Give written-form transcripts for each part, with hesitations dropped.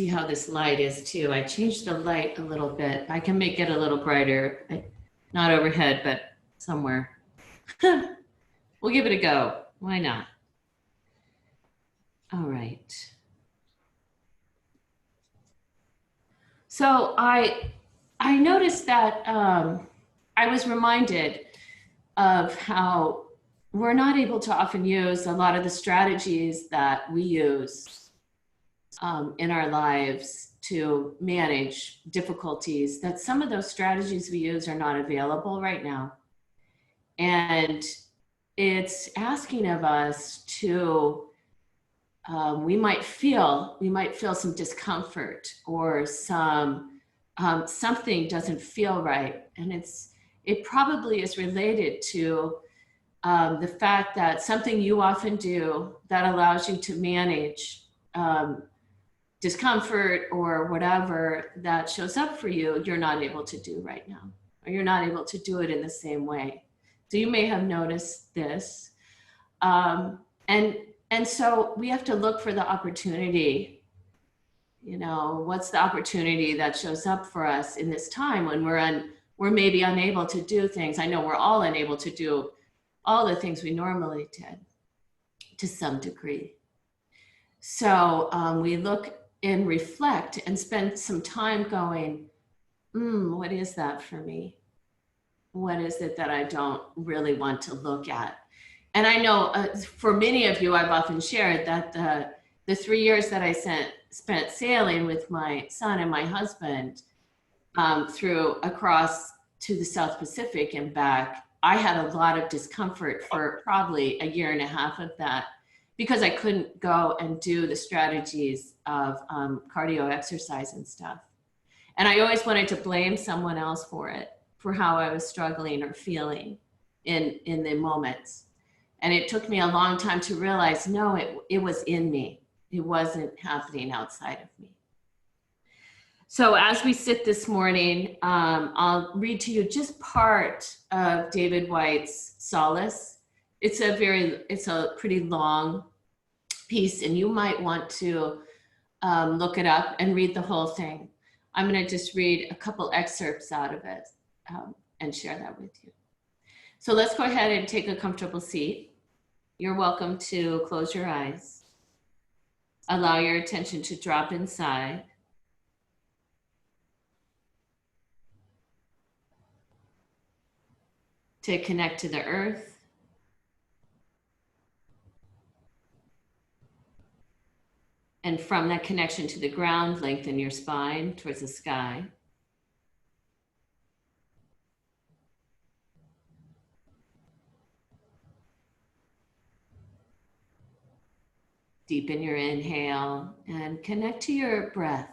see how this light is too. I changed the light a little bit. I can make it a little brighter, not overhead, but somewhere. We'll give it a go. Why not? All right. So I noticed that I was reminded of how we're not able to often use a lot of the strategies that we use in our lives to manage difficulties, that some of those strategies we use are not available right now. And it's asking of us to, we might feel some discomfort or some, something doesn't feel right. And it probably is related to the fact that something you often do that allows you to manage discomfort or whatever that shows up for you, you're not able to do right now, or you're not able to do it in the same way. So you may have noticed this. And so we have to look for the opportunity. You know, what's the opportunity that shows up for us in this time when we're maybe unable to do things. I know we're all unable to do all the things we normally did to some degree. So we look and reflect and spend some time going, what is that for me? What is it that I don't really want to look at? And I know for many of you, I've often shared that the 3 years that I spent sailing with my son and my husband across to the South Pacific and back, I had a lot of discomfort for probably a year and a half of that, because I couldn't go and do the strategies of cardio exercise and stuff. And I always wanted to blame someone else for it, for how I was struggling or feeling in the moments. And it took me a long time to realize, no, it was in me. It wasn't happening outside of me. So as we sit this morning, I'll read to you just part of David White's Solace. It's a pretty long piece, and you might want to look it up and read the whole thing. I'm going to just read a couple excerpts out of it and share that with you. So let's go ahead and take a comfortable seat. You're welcome to close your eyes. Allow your attention to drop inside. To connect to the earth. And from that connection to the ground, lengthen your spine towards the sky. Deepen your inhale and connect to your breath.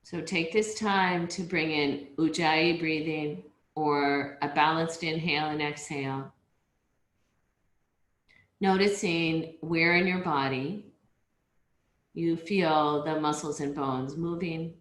So take this time to bring in Ujjayi breathing, or a balanced inhale and exhale. Noticing where in your body you feel the muscles and bones moving.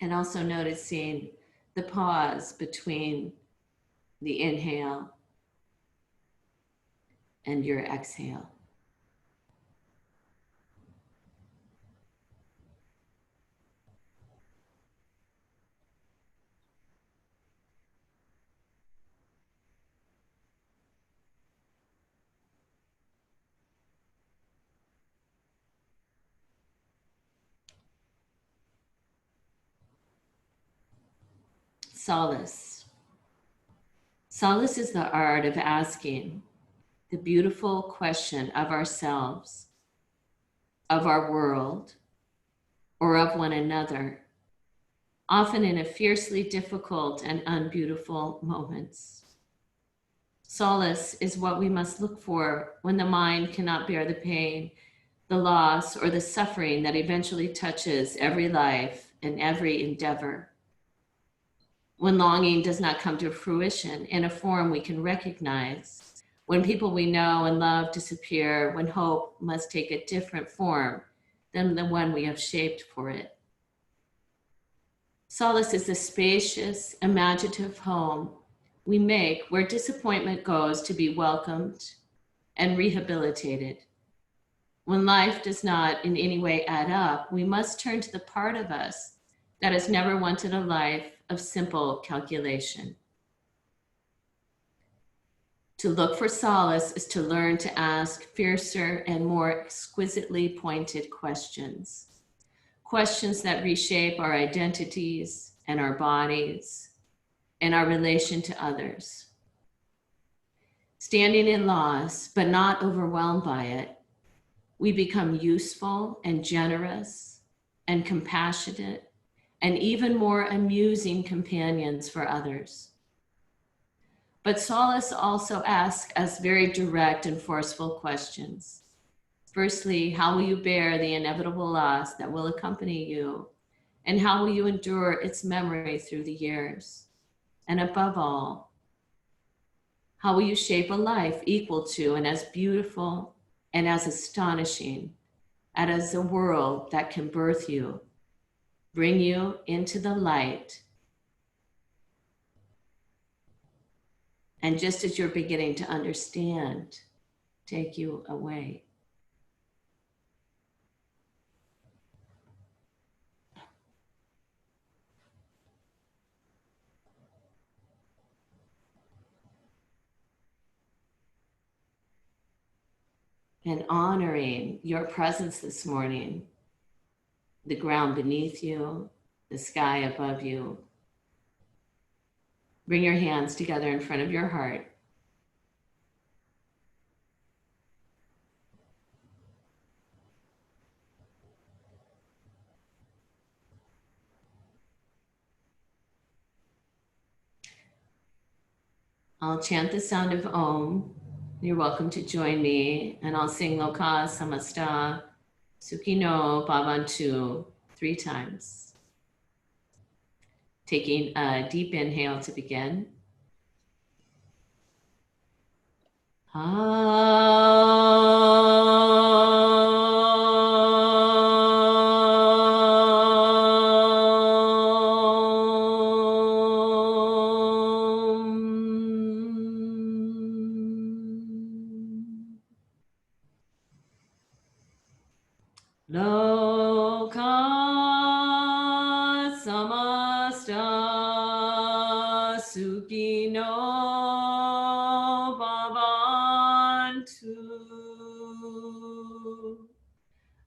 And also noticing the pause between the inhale and your exhale. Solace. Solace is the art of asking, the beautiful question of ourselves, of our world, or of one another, often in a fiercely difficult and unbeautiful moments. Solace is what we must look for when the mind cannot bear the pain, the loss, or the suffering that eventually touches every life and every endeavor. When longing does not come to fruition in a form we can recognize, when people we know and love disappear, when hope must take a different form than the one we have shaped for it. Solace is the spacious, imaginative home we make where disappointment goes to be welcomed and rehabilitated. When life does not in any way add up, we must turn to the part of us that has never wanted a life of simple calculation. To look for solace is to learn to ask fiercer and more exquisitely pointed questions. Questions that reshape our identities and our bodies and our relation to others. Standing in loss, but not overwhelmed by it, we become useful and generous and compassionate and even more amusing companions for others. But solace also asks us very direct and forceful questions. Firstly, how will you bear the inevitable loss that will accompany you? And how will you endure its memory through the years? And above all, how will you shape a life equal to and as beautiful and as astonishing as a world that can birth you, bring you into the light, and just as you're beginning to understand, take you away? And honoring your presence this morning, the ground beneath you, the sky above you. Bring your hands together in front of your heart. I'll chant the sound of Om. You're welcome to join me, and I'll sing Loka Samasta Sukhino Bhavantu 3 times. Taking a deep inhale to begin. Loka samasta sukhino bhavantu.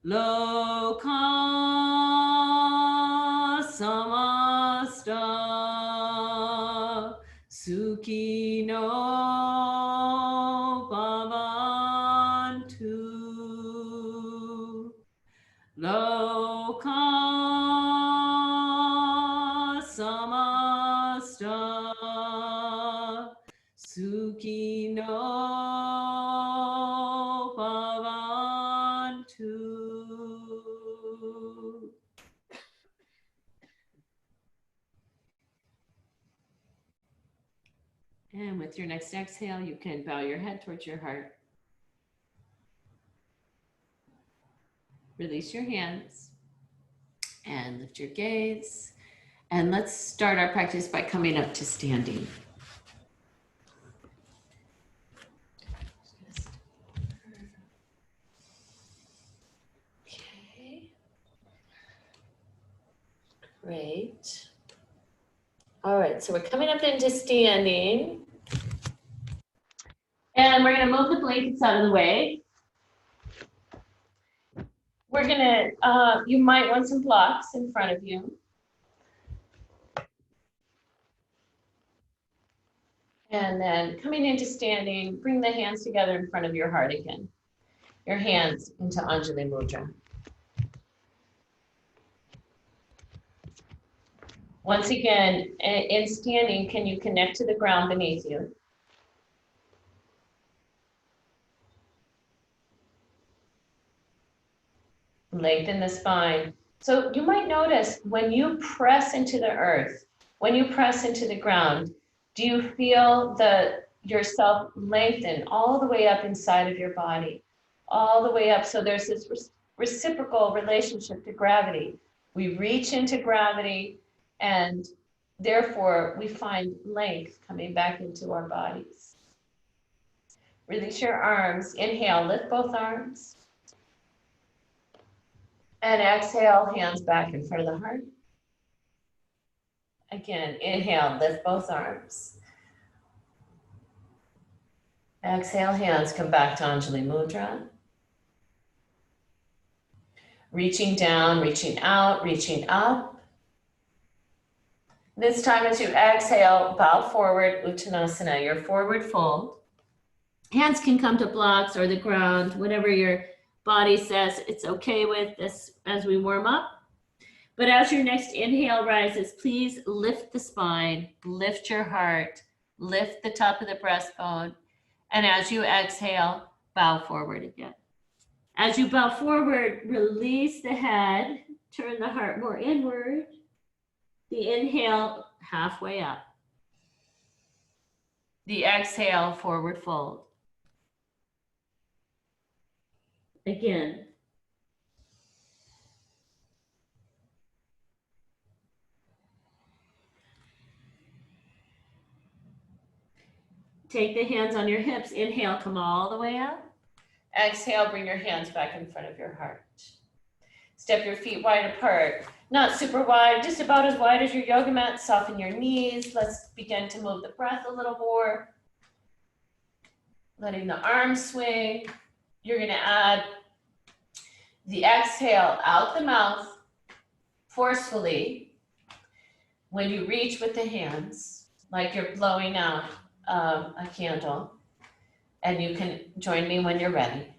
Loka samasta sukhino bhavantu. Loka samasta sukhino bhavantu. And with your next exhale, you can bow your head towards your heart. Release your hands and lift your gaze. And let's start our practice by coming up to standing. Okay. Great. All right, so we're coming up into standing. And we're going to move the blankets out of the way. We're going to, you might want some blocks in front of you. And then coming into standing, bring the hands together in front of your heart again. Your hands into Anjali Mudra. Once again, in standing, can you connect to the ground beneath you? Lengthen the spine. So you might notice when you press into the earth, when you press into the ground, do you feel yourself lengthen all the way up inside of your body, all the way up? So there's this reciprocal relationship to gravity. We reach into gravity, and therefore we find length coming back into our bodies. Release your arms. Inhale, lift both arms. And exhale, hands back in front of the heart. Again, inhale, lift both arms. Exhale, hands come back to Anjali Mudra. Reaching down, reaching out, reaching up. This time as you exhale, bow forward, Uttanasana, your forward fold. Hands can come to blocks or the ground, whatever your body says it's okay with this as we warm up. But as your next inhale rises, please lift the spine, lift your heart, lift the top of the breastbone. And as you exhale, bow forward again. As you bow forward, release the head, turn the heart more inward. The inhale, halfway up. The exhale, forward fold. Again. Take the hands on your hips. Inhale, come all the way up. Exhale, bring your hands back in front of your heart. Step your feet wide apart. Not super wide, just about as wide as your yoga mat. Soften your knees. Let's begin to move the breath a little more. Letting the arms swing. You're going to add the exhale out the mouth forcefully when you reach with the hands, like you're blowing out a candle. And you can join me when you're ready.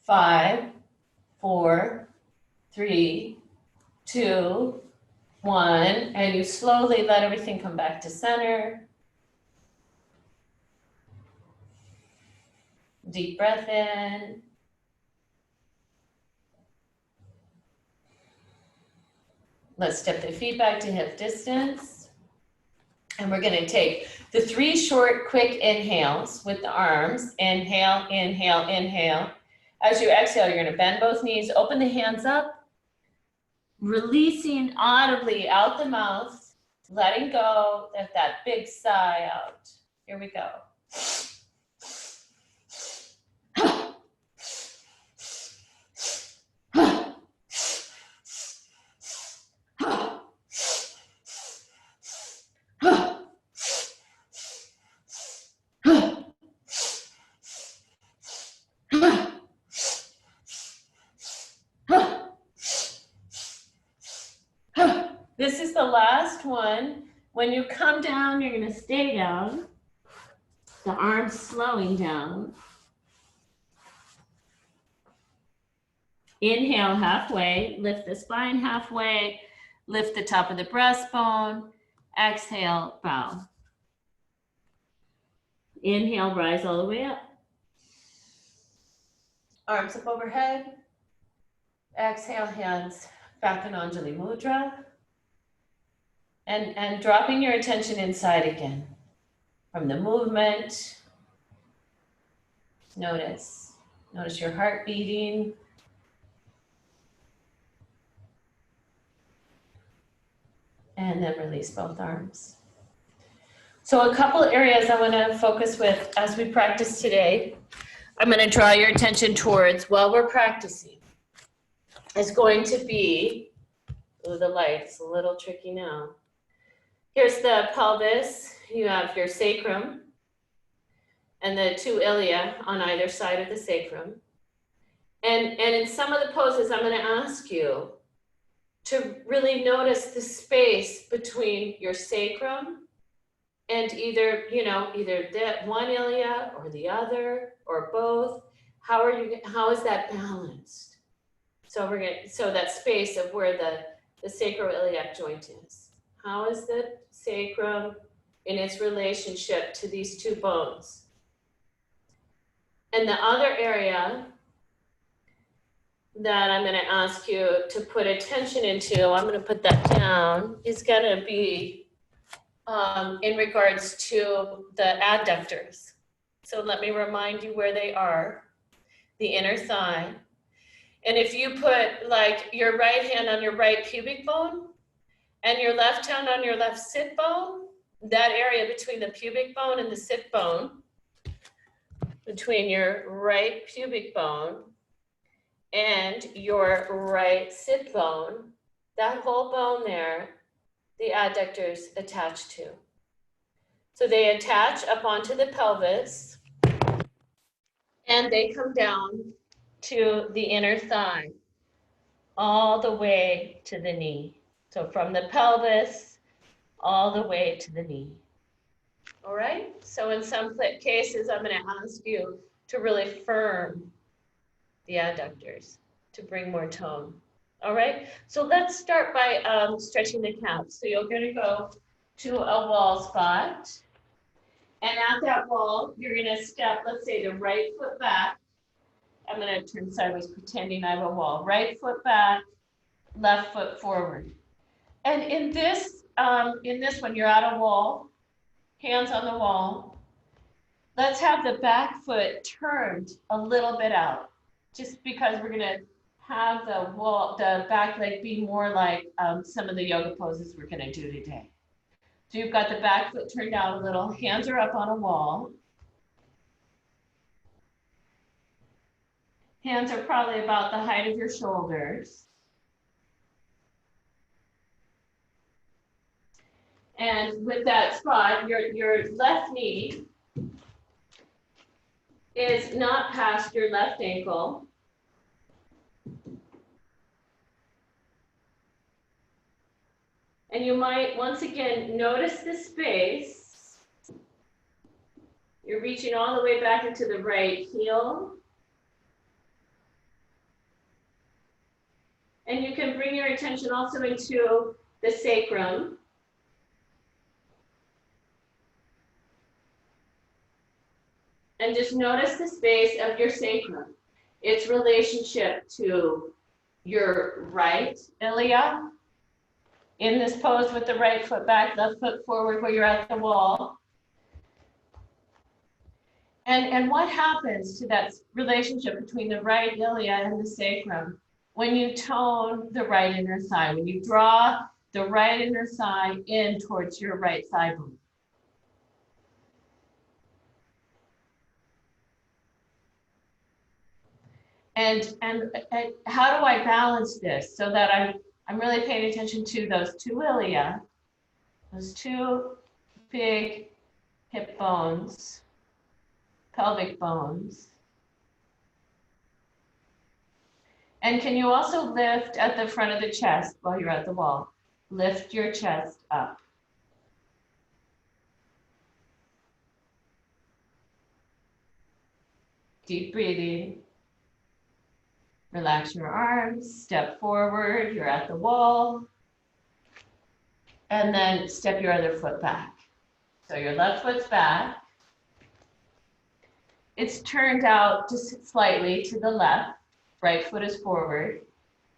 Five, 4, 3, 2, 1, and you slowly let everything come back to center. Deep breath in. Let's step the feet back to hip distance. And we're going to take the 3 short, quick inhales with the arms. Inhale, inhale, inhale. As you exhale, you're going to bend both knees, open the hands up, releasing audibly out the mouth, letting go of that big sigh out. Here we go. This is the last one. When you come down, you're going to stay down. The arms slowing down. Inhale halfway, lift the spine halfway, lift the top of the breastbone. Exhale, bow. Inhale, rise all the way up. Arms up overhead. Exhale, hands back in Anjali Mudra. And dropping your attention inside again. From the movement, notice your heart beating. And then release both arms. So a couple areas I want to focus with as we practice today. I'm going to draw your attention towards while we're practicing. It's going to be, oh, the light's a little tricky now. Here's the pelvis. You have your sacrum. and the two ilia on either side of the sacrum. And in some of the poses, I'm going to ask you to really notice the space between your sacrum and either that one ilia or the other or both. How is that balanced? So so that space of where the sacroiliac joint is. How is the sacrum in its relationship to these two bones? And the other area that I'm going to ask you to put attention into, I'm going to put that down, is going to be in regards to the adductors. So let me remind you where they are. The inner thigh. And if you put like your right hand on your right pubic bone and your left hand on your left sit bone, that area between the pubic bone and the sit bone, between your right pubic bone and your right sit bone, that whole bone there, the adductors attach to. So they attach up onto the pelvis and they come down to the inner thigh, all the way to the knee. So from the pelvis, all the way to the knee. All right? So in some cases, I'm going to ask you to really firm the adductors to bring more tone. All right? So let's start by stretching the calves. So you're going to go to a wall spot. And at that wall, you're going to step, let's say, the right foot back. I'm going to turn sideways, pretending I have a wall. Right foot back, left foot forward. And in this one, you're at a wall, hands on the wall. Let's have the back foot turned a little bit out, just because we're going to have the back leg be more like some of the yoga poses we're going to do today. So you've got the back foot turned out a little, hands are up on a wall. Hands are probably about the height of your shoulders. And with that spot, your left knee is not past your left ankle. And you might, once again, notice the space. You're reaching all the way back into the right heel. And you can bring your attention also into the sacrum. And just notice the space of your sacrum, its relationship to your right ilia in this pose with the right foot back, left foot forward where you're at the wall. And what happens to that relationship between the right ilia and the sacrum when you tone the right inner thigh, when you draw the right inner thigh in towards your right thigh bone? And how do I balance this so that I'm really paying attention to those two ilia, those two big hip bones, pelvic bones. And can you also lift at the front of the chest while you're at the wall? Lift your chest up. Deep breathing. Relax your arms, step forward, you're at the wall. And then step your other foot back. So your left foot's back. It's turned out just slightly to the left. Right foot is forward.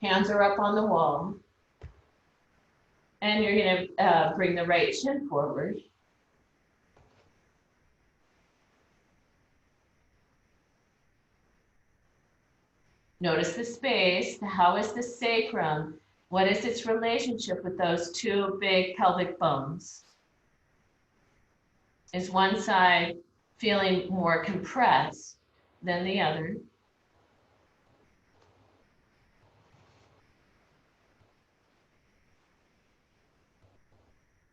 Hands are up on the wall. And you're going to bring the right shin forward. Notice the space. How is the sacrum? What is its relationship with those two big pelvic bones? Is one side feeling more compressed than the other?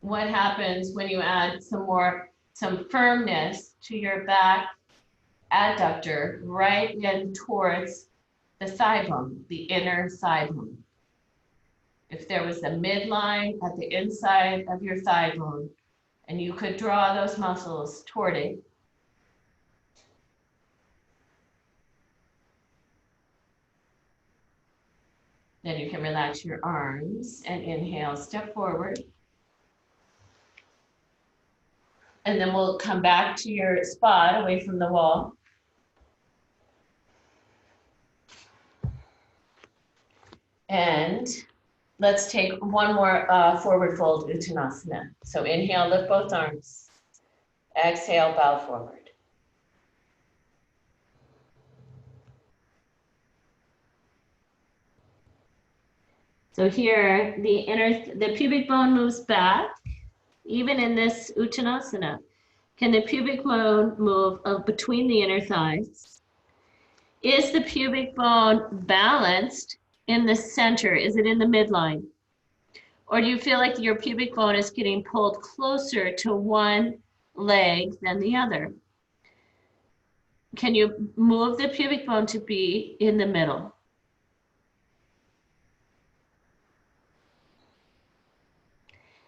What happens when you add some firmness to your back adductor right in towards the thigh bone, the inner thigh bone. If there was a midline at the inside of your thigh bone, and you could draw those muscles toward it, then you can relax your arms and inhale, step forward. And then we'll come back to your spot away from the wall. And let's take one more forward fold Uttanasana. So inhale, lift both arms. Exhale, bow forward. So here, the pubic bone moves back, even in this Uttanasana. Can the pubic bone move between the inner thighs? Is the pubic bone balanced in the center? Is it in the midline? Or do you feel like your pubic bone is getting pulled closer to one leg than the other? Can you move the pubic bone to be in the middle?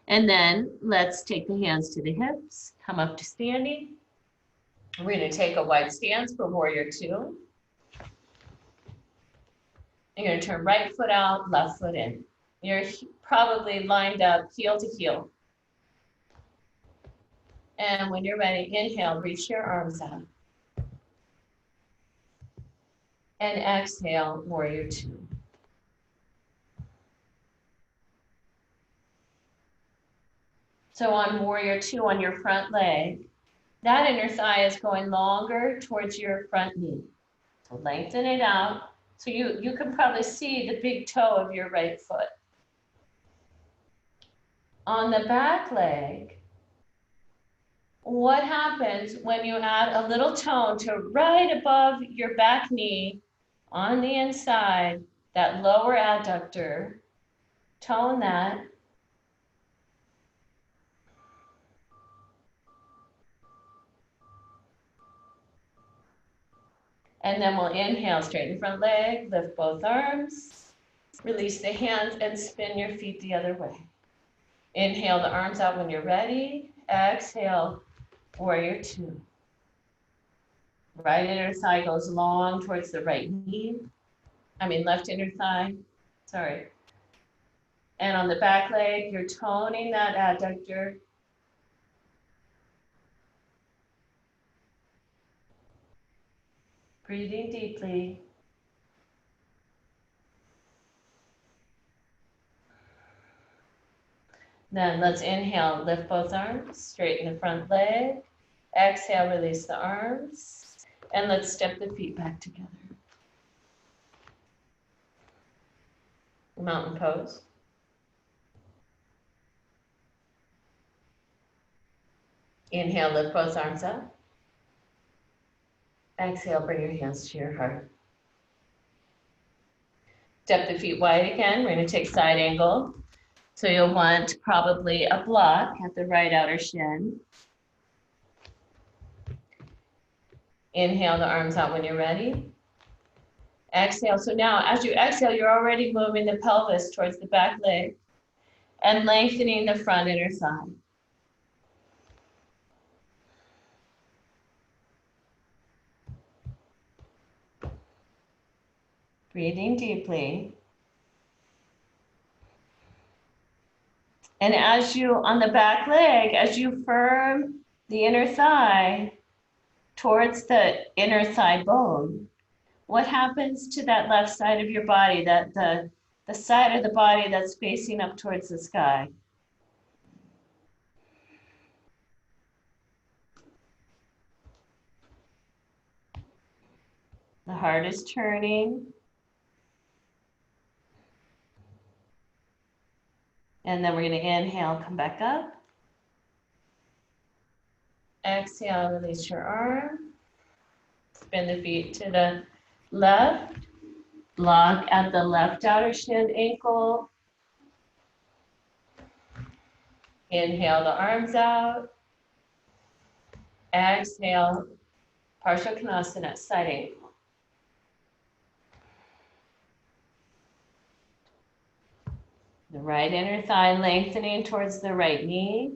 And then let's take the hands to the hips, come up to standing. We're going to take a wide stance for warrior two. You're going to turn right foot out, left foot in. You're probably lined up heel to heel. And when you're ready, inhale, reach your arms out. And exhale, warrior two. So on warrior two, on your front leg, that inner thigh is going longer towards your front knee. So lengthen it out. So you can probably see the big toe of your right foot. On the back leg, what happens when you add a little tone to right above your back knee on the inside, that lower adductor, tone that. And then we'll inhale, straighten the front leg, lift both arms, release the hands and spin your feet the other way. Inhale the arms out when you're ready. Exhale, warrior two. Right inner thigh goes long towards the right knee. Left inner thigh, sorry. And on the back leg, you're toning that adductor. Breathing deeply. Then let's inhale, lift both arms, straighten the front leg. Exhale, release the arms. And let's step the feet back together. Mountain pose. Inhale, lift both arms up. Exhale, bring your hands to your heart. Step the feet wide again. We're going to take side angle. So you'll want probably a block at the right outer shin. Inhale the arms out when you're ready. Exhale. So now as you exhale, you're already moving the pelvis towards the back leg and lengthening the front inner thigh. Breathing deeply. And as you, on the back leg, as you firm the inner thigh towards the inner thigh bone, what happens to that left side of your body, that the side of the body that's facing up towards the sky? The heart is turning. And then we're going to inhale, come back up. Exhale, release your arm. Spin the feet to the left. Block at the left outer shin ankle. Inhale the arms out. Exhale, Partial Konasana, side angle. The right inner thigh lengthening towards the right knee.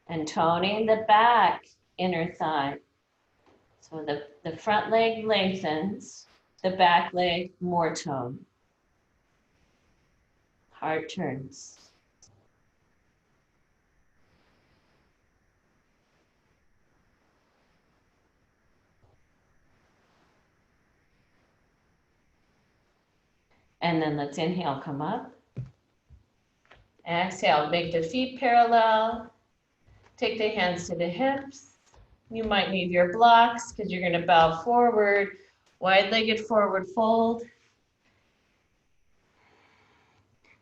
And toning the back inner thigh. So the front leg lengthens, the back leg more tone. Heart turns. And then let's inhale, come up. Exhale, make the feet parallel. Take the hands to the hips. You might need your blocks because you're going to bow forward, wide-legged forward fold.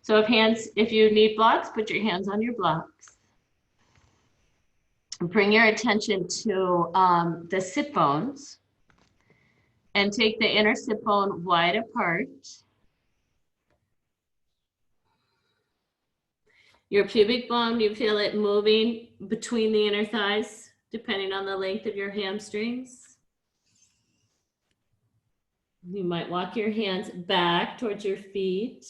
So if you need blocks, put your hands on your blocks. Bring your attention to the sit bones and take the inner sit bone wide apart. Your pubic bone, you feel it moving between the inner thighs, depending on the length of your hamstrings. You might walk your hands back towards your feet.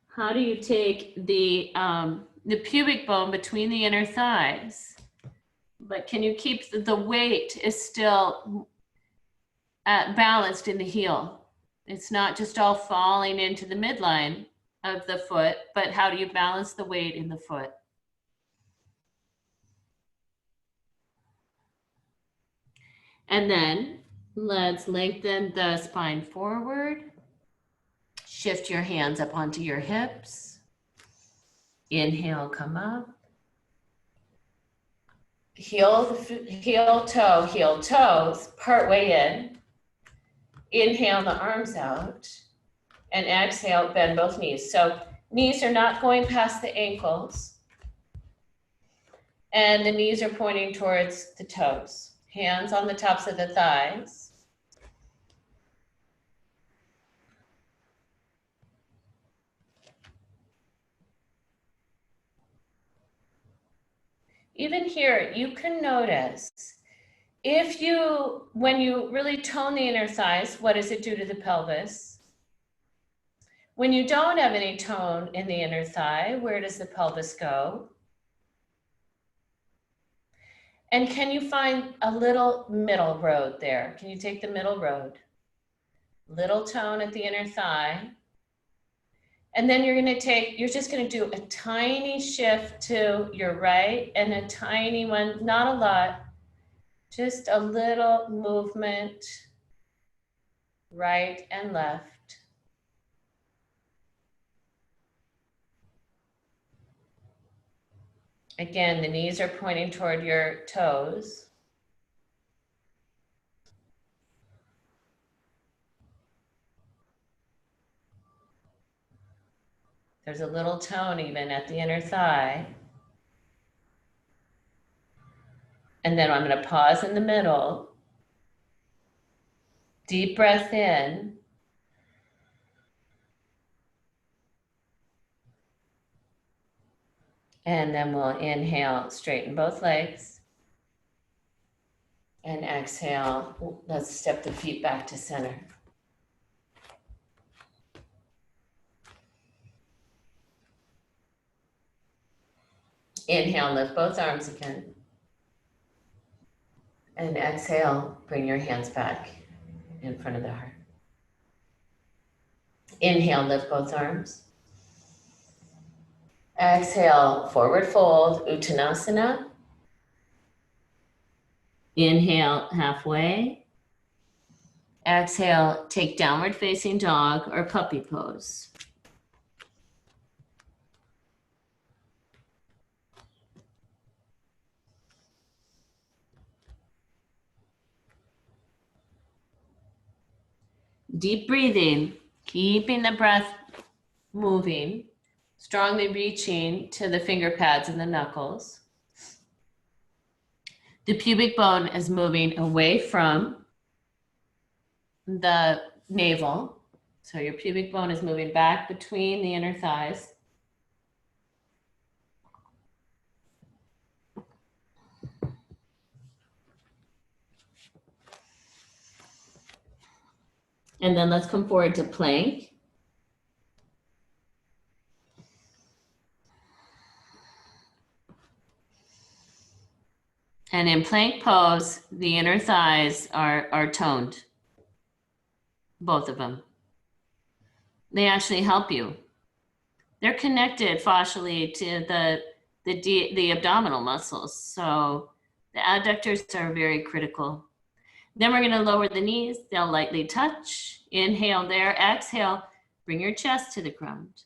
How do you take the pubic bone between the inner thighs? But can you keep the weight is still balanced in the heel? It's not just all falling into the midline of the foot, but how do you balance the weight in the foot? And then let's lengthen the spine forward. Shift your hands up onto your hips. Inhale, come up. Heel, toes, part way in. Inhale the arms out. And exhale, bend both knees. So knees are not going past the ankles. And the knees are pointing towards the toes. Hands on the tops of the thighs. Even here, you can notice when you really tone the inner thighs, what does it do to the pelvis? When you don't have any tone in the inner thigh, where does the pelvis go? And can you find a little middle road there? Can you take the middle road? Little tone at the inner thigh. And then you're just gonna do a tiny shift to your right and a tiny one, not a lot, just a little movement, right and left. Again, the knees are pointing toward your toes. There's a little tone even at the inner thigh. And then I'm going to pause in the middle. Deep breath in. And then we'll inhale, straighten both legs. And exhale, let's step the feet back to center. Inhale, lift both arms again. And exhale, bring your hands back in front of the heart. Inhale, lift both arms. Exhale, forward fold, Uttanasana. Inhale, halfway. Exhale, take downward facing dog or puppy pose. Deep breathing, keeping the breath moving, strongly reaching to the finger pads and the knuckles. The pubic bone is moving away from the navel. So your pubic bone is moving back between the inner thighs. And then let's come forward to plank. And in plank pose, the inner thighs are toned, both of them. They actually help you. They're connected fascially to the abdominal muscles. So the adductors are very critical. Then we're gonna lower the knees. They'll lightly touch. Inhale there, exhale, bring your chest to the ground.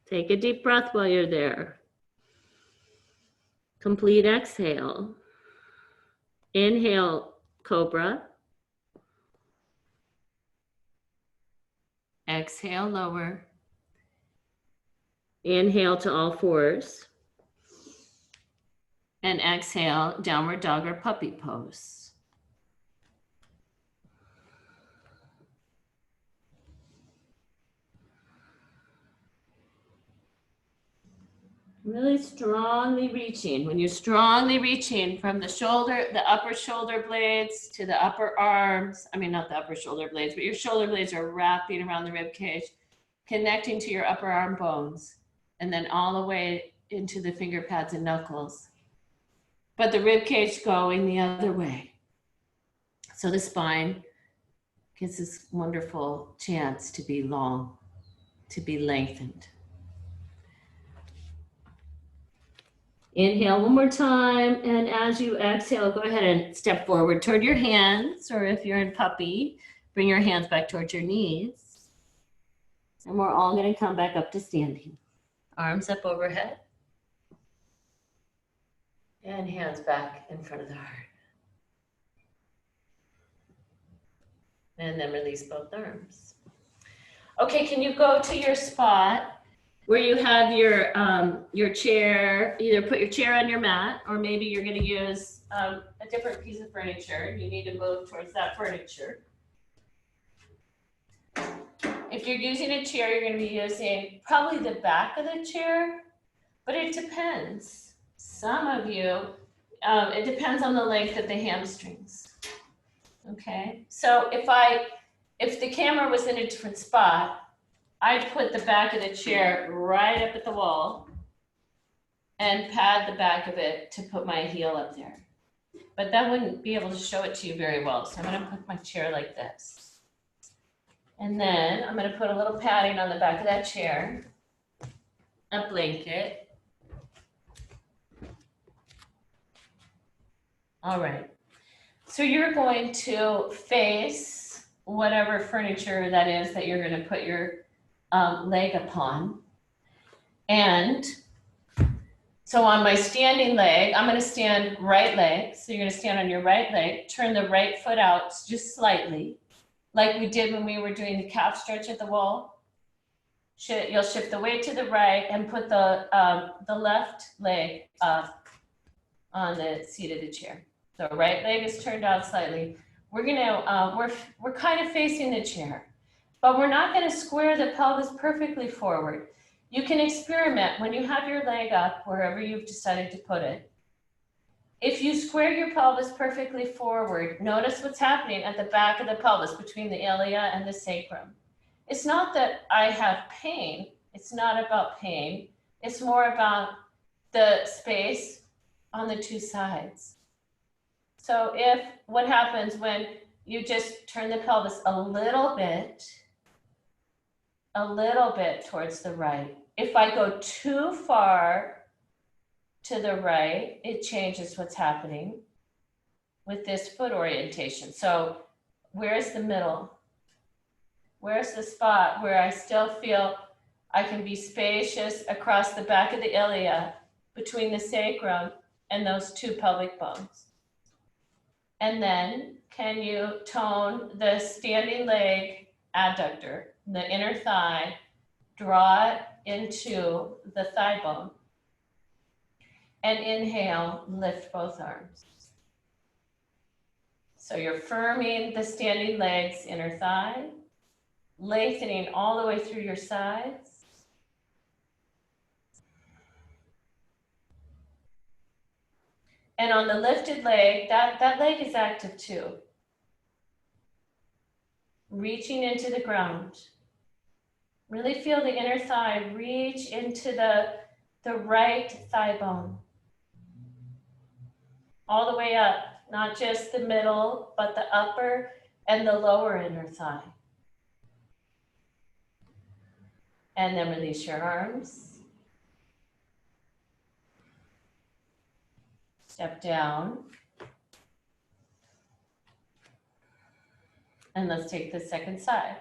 Take a deep breath while you're there. Complete exhale. Inhale, cobra. Exhale, lower. Inhale to all fours. And exhale, downward dog or puppy pose. Really strongly reaching. When you're strongly reaching from the shoulder, the upper shoulder blades to the upper arms, I mean, not the upper shoulder blades, but your shoulder blades are wrapping around the rib cage, connecting to your upper arm bones, and then all the way into the finger pads and knuckles. But the rib cage going the other way. So the spine gets this wonderful chance to be long, to be lengthened. Inhale one more time, and as you exhale, go ahead and step forward toward your hands, or if you're in puppy, bring your hands back towards your knees. And we're all gonna come back up to standing. Arms up overhead. And hands back in front of the heart. And then release both arms. Okay, can you go to your spot where you have your chair, either put your chair on your mat, or maybe you're gonna use a different piece of furniture. You need to move towards that furniture. If you're using a chair, you're gonna be using probably the back of the chair, but it depends. Some of you, it depends on the length of the hamstrings. Okay, so if the camera was in a different spot, I'd put the back of the chair right up at the wall and pad the back of it to put my heel up there. But that wouldn't be able to show it to you very well. So I'm gonna put my chair like this. And then I'm gonna put a little padding on the back of that chair, a blanket. All right, so you're going to face whatever furniture that is that you're gonna put your leg upon. And so on my standing leg, I'm gonna stand right leg. So you're gonna stand on your right leg, turn the right foot out just slightly, like we did when we were doing the calf stretch at the wall. You'll shift the weight to the right and put the left leg up on the seat of the chair. So right leg is turned out slightly. We're gonna, we're kind of facing the chair, but we're not gonna square the pelvis perfectly forward. You can experiment when you have your leg up, wherever you've decided to put it. If you square your pelvis perfectly forward, notice what's happening at the back of the pelvis between the ilia and the sacrum. It's not that I have pain. It's not about pain. It's more about the space on the two sides. So what happens when you just turn the pelvis a little bit towards the right. If I go too far to the right, it changes what's happening with this foot orientation. So where's the middle? Where's the spot where I still feel I can be spacious across the back of the ilia between the sacrum and those two pelvic bones? And then can you tone the standing leg adductor, the inner thigh, draw it into the thigh bone, and inhale, lift both arms. So you're firming the standing legs, inner thigh, lengthening all the way through your sides. And on the lifted leg, that leg is active too. Reaching into the ground. Really feel the inner thigh reach into the right thigh bone. All the way up, not just the middle, but the upper and the lower inner thigh. And then release your arms. Step down. And let's take the second side.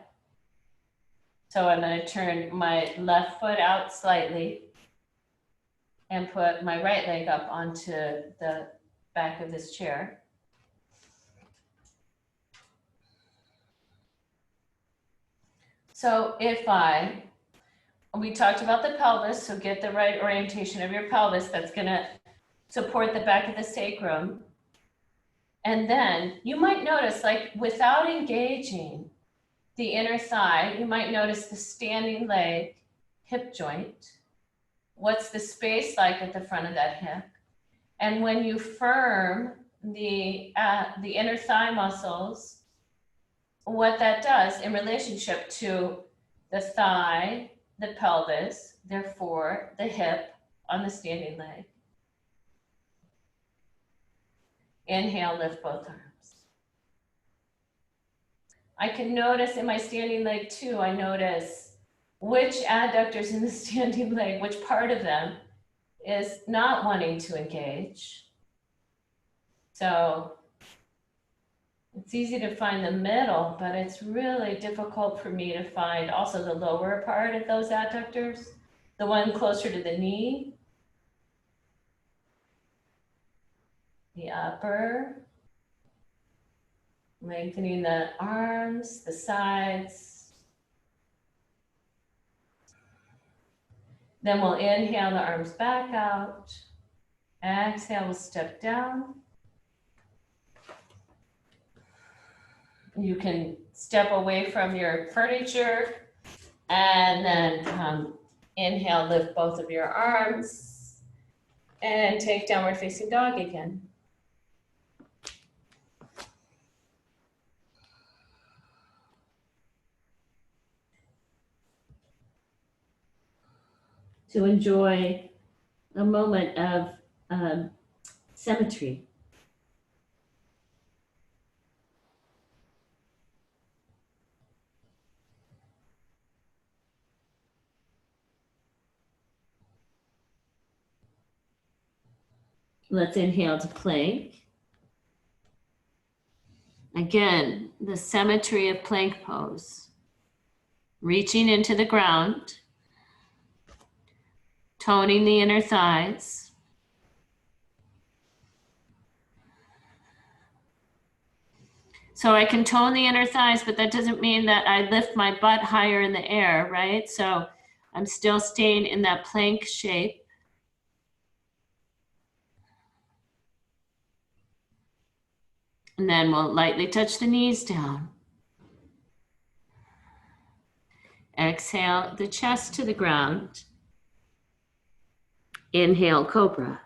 So I'm going to turn my left foot out slightly and put my right leg up onto the back of this chair. So we talked about the pelvis, so get the right orientation of your pelvis. That's going to support the back of the sacrum. And then you might notice, like without engaging the inner thigh, you might notice the standing leg hip joint. What's the space like at the front of that hip? And when you firm the inner thigh muscles, what that does in relationship to the thigh, the pelvis, therefore the hip on the standing leg. Inhale, lift both arms. I can notice in my standing leg too, I notice which adductors in the standing leg, which part of them is not wanting to engage. So it's easy to find the middle, but it's really difficult for me to find also the lower part of those adductors, the one closer to the knee, the upper, lengthening the arms, the sides. Then we'll inhale the arms back out. Exhale, we'll step down. You can step away from your furniture and then inhale, lift both of your arms and take downward facing dog again. To enjoy a moment of symmetry. Let's inhale to plank. Again, the symmetry of plank pose. Reaching into the ground, toning the inner thighs. So I can tone the inner thighs, but that doesn't mean that I lift my butt higher in the air, right? So I'm still staying in that plank shape. And then we'll lightly touch the knees down. Exhale the chest to the ground. Inhale, cobra.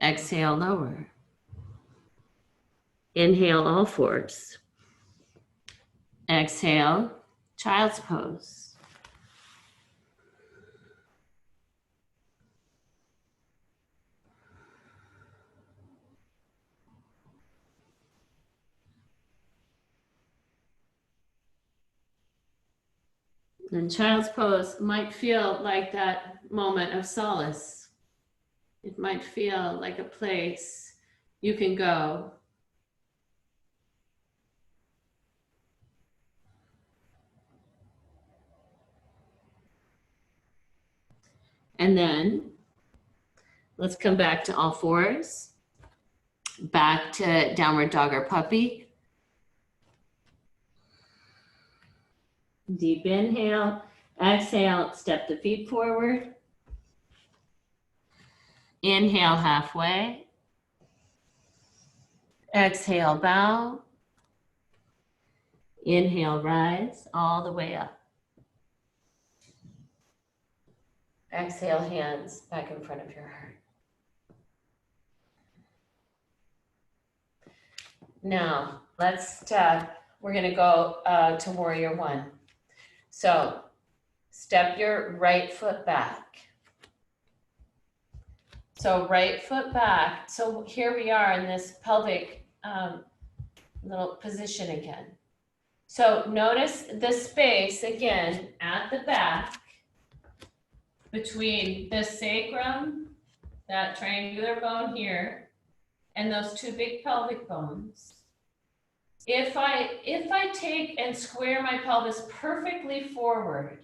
Exhale, lower. Inhale, all fours. Exhale, child's pose. And child's pose might feel like that moment of solace. It might feel like a place you can go. And then let's come back to all fours. Back to downward dog or puppy. Deep inhale, exhale, step the feet forward. Inhale halfway. Exhale, bow. Inhale, rise all the way up. Exhale, hands back in front of your heart. Now, we're gonna go to warrior one. So, step your right foot back. So right foot back. So here we are in this pelvic little position again. So notice the space again at the back between the sacrum, that triangular bone here, and those two big pelvic bones. If I take and square my pelvis perfectly forward,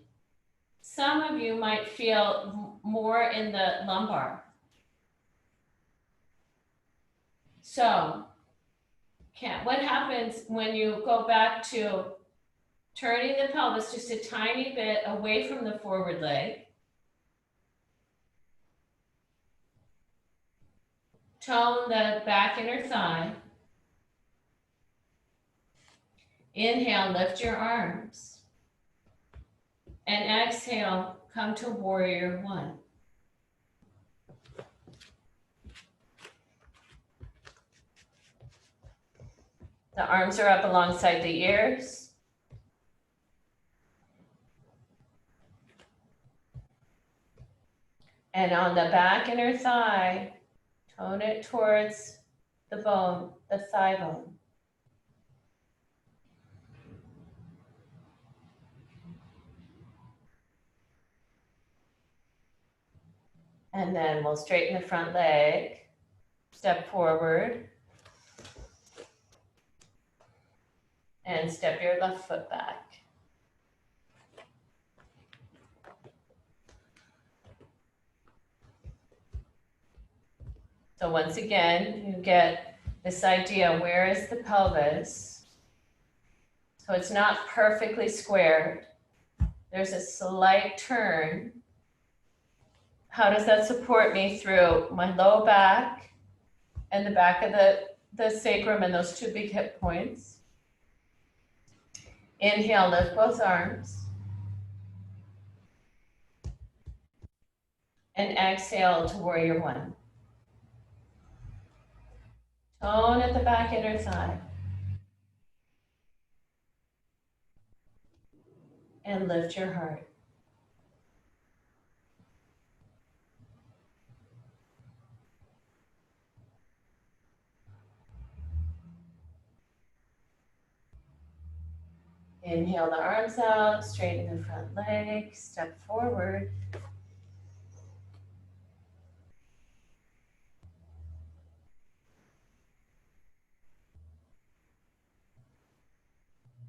some of you might feel more in the lumbar. So, what happens when you go back to turning the pelvis just a tiny bit away from the forward leg? Tone the back inner thigh. Inhale, lift your arms. And exhale, come to warrior one. The arms are up alongside the ears. And on the back inner thigh, tone it towards the bone, the thigh bone. And then we'll straighten the front leg, step forward, and step your left foot back. So once again, you get this idea, where is the pelvis? So it's not perfectly squared. There's a slight turn. How does that support me through my low back and the back of the sacrum and those two big hip points? Inhale, lift both arms. And exhale to warrior one. Tone at the back inner thigh. And lift your heart. Inhale the arms out, straighten the front leg, step forward.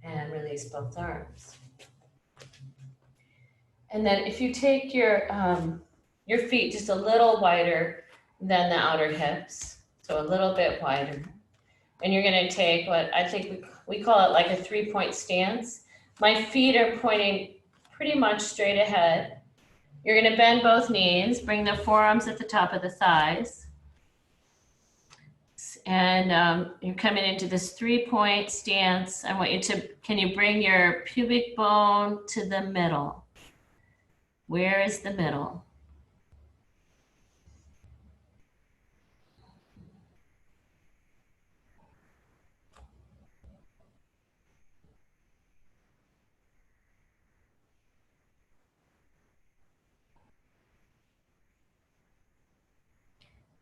And release both arms. And then if you take your feet just a little wider than the outer hips, so a little bit wider, and you're gonna take what I think we call it like a 3-point stance. My feet are pointing pretty much straight ahead. You're gonna bend both knees, bring the forearms at the top of the thighs. And you're coming into this 3-point stance. I want you to, can you bring your pubic bone to the middle? Where is the middle?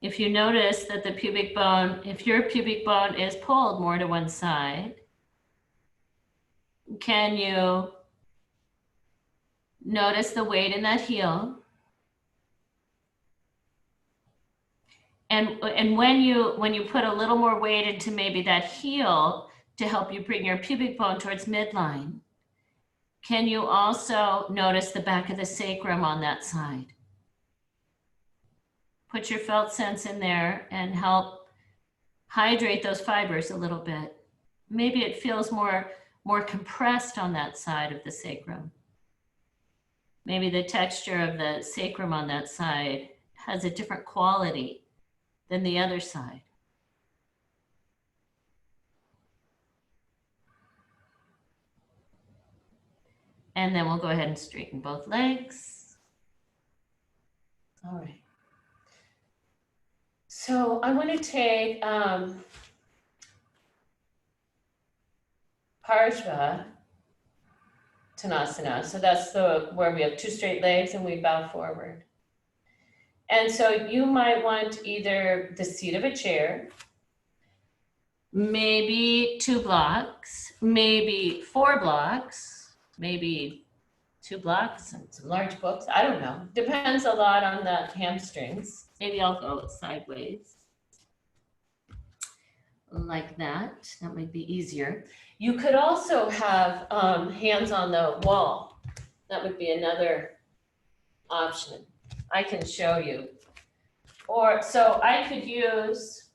If you notice that the pubic bone, if your pubic bone is pulled more to one side, can you notice the weight in that heel? And when you put a little more weight into maybe that heel to help you bring your pubic bone towards midline, can you also notice the back of the sacrum on that side? Put your felt sense in there and help hydrate those fibers a little bit. Maybe it feels more compressed on that side of the sacrum. Maybe the texture of the sacrum on that side has a different quality than the other side. And then we'll go ahead and straighten both legs. All right. So I want to take Parshva Tanasana. So that's where we have two straight legs and we bow forward. And so you might want either the seat of a chair, maybe 2 blocks, maybe 4 blocks, maybe 2 blocks and some large books. I don't know. Depends a lot on the hamstrings. Maybe I'll go sideways like that. That might be easier. You could also have hands on the wall. That would be another option. I can show you. Or so I could use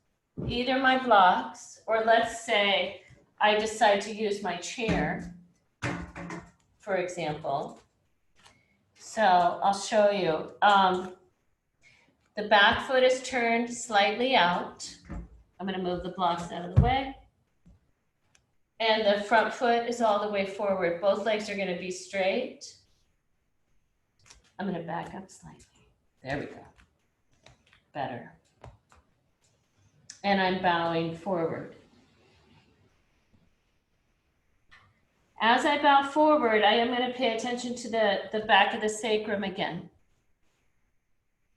either my blocks, or let's say I decide to use my chair, for example. So I'll show you. The back foot is turned slightly out. I'm going to move the blocks out of the way. And the front foot is all the way forward. Both legs are going to be straight. I'm going to back up slightly. There we go. Better. And I'm bowing forward. As I bow forward, I am going to pay attention to the back of the sacrum again.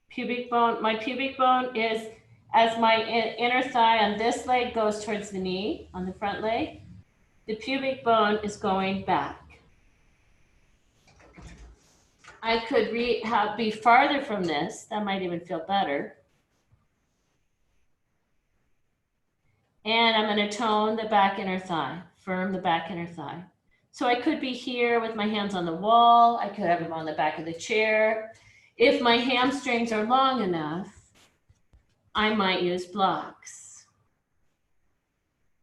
Pubic bone, my pubic bone is, as my inner thigh on this leg goes towards the knee, on the front leg, the pubic bone is going back. I could be farther from this. That might even feel better. And I'm going to tone the back inner thigh, firm the back inner thigh. So I could be here with my hands on the wall. I could have them on the back of the chair. If my hamstrings are long enough, I might use blocks.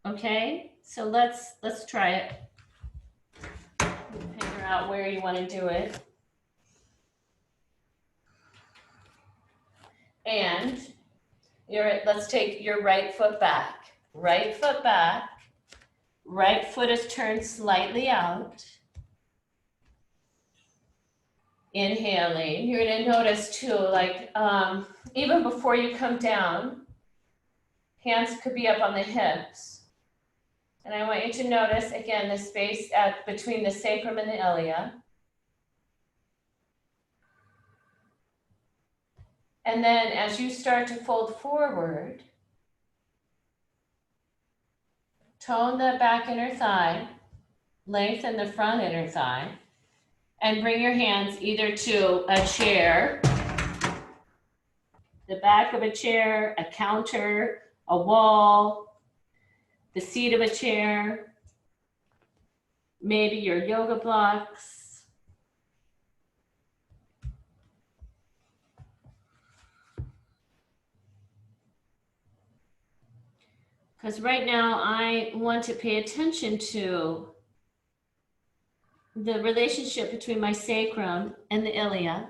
Okay, so let's try it. Figure out where you want to do it. And let's take your right foot back. Right foot back. Right foot is turned slightly out. Inhaling. You're going to notice too, like even before you come down, hands could be up on the hips. And I want you to notice, again, the space between the sacrum and the ilia. And then as you start to fold forward, tone the back inner thigh, lengthen the front inner thigh, and bring your hands either to a chair, the back of a chair, a counter, a wall, the seat of a chair, maybe your yoga blocks. Because right now I want to pay attention to the relationship between my sacrum and the ilia.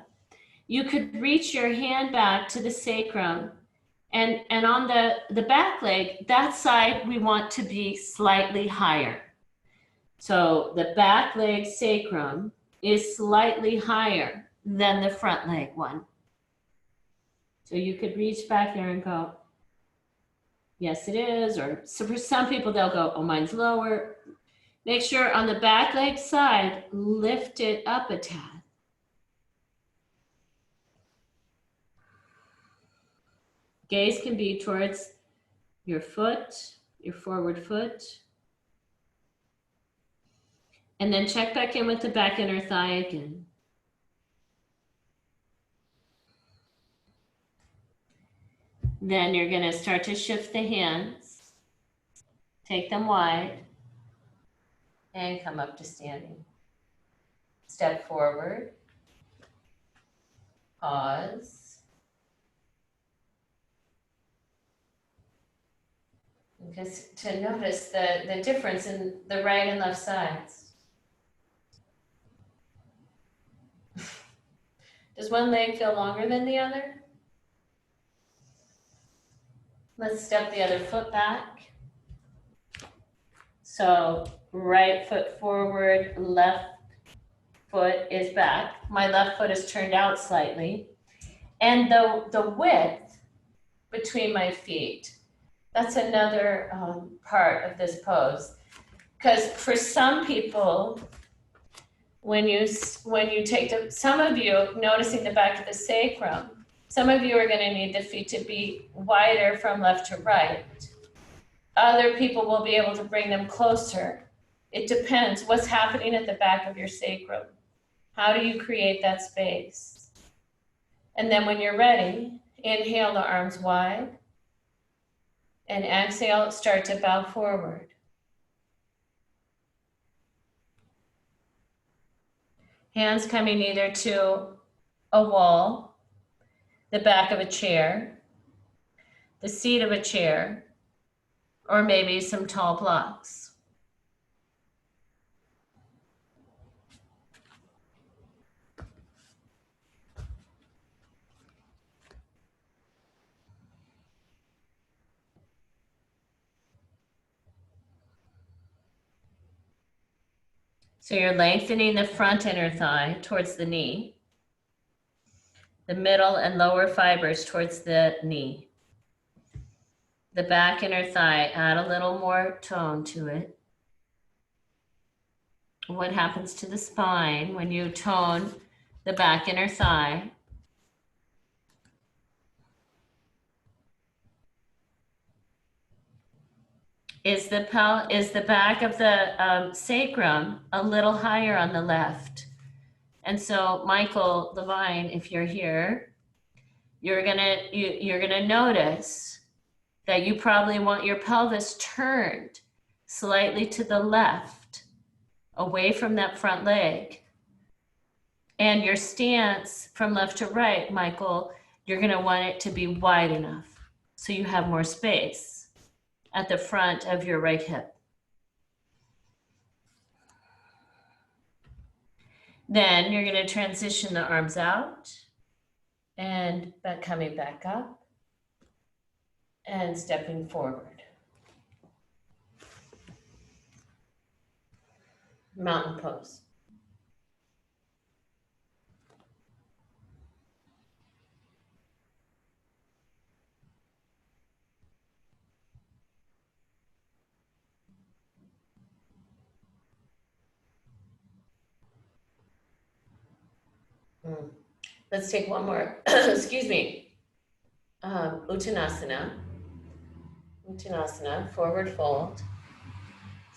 You could reach your hand back to the sacrum, and on the back leg, that side we want to be slightly higher. So the back leg sacrum is slightly higher than the front leg one. So you could reach back there and go, yes, it is. Or so for some people, they'll go, oh, mine's lower. Make sure on the back leg side, lift it up a tad. Gaze can be towards your foot, your forward foot. And then check back in with the back inner thigh again. Then you're going to start to shift the hands. Take them wide. And come up to standing. Step forward. Pause. Just to notice the difference in the right and left sides. Does one leg feel longer than the other? Let's step the other foot back. So right foot forward, left foot is back. My left foot is turned out slightly. And the width between my feet, that's another part of this pose. Because for some people, when you take some of you, noticing the back of the sacrum, some of you are going to need the feet to be wider from left to right. Other people will be able to bring them closer. It depends what's happening at the back of your sacrum. How do you create that space? And then when you're ready, inhale the arms wide. And exhale, start to bow forward. Hands coming either to a wall, the back of a chair, the seat of a chair, or maybe some tall blocks. So you're lengthening the front inner thigh towards the knee, the middle and lower fibers towards the knee. The back inner thigh, add a little more tone to it. What happens to the spine when you tone the back inner thigh? Is the back of the sacrum a little higher on the left? And so, Michael Levine, if you're here, you're gonna notice that you probably want your pelvis turned slightly to the left, away from that front leg. And your stance from left to right, Michael, you're gonna want it to be wide enough so you have more space at the front of your right hip. Then you're gonna transition the arms out and coming back up and stepping forward. Mountain pose. Let's take one more, excuse me. Uttanasana. Uttanasana, forward fold.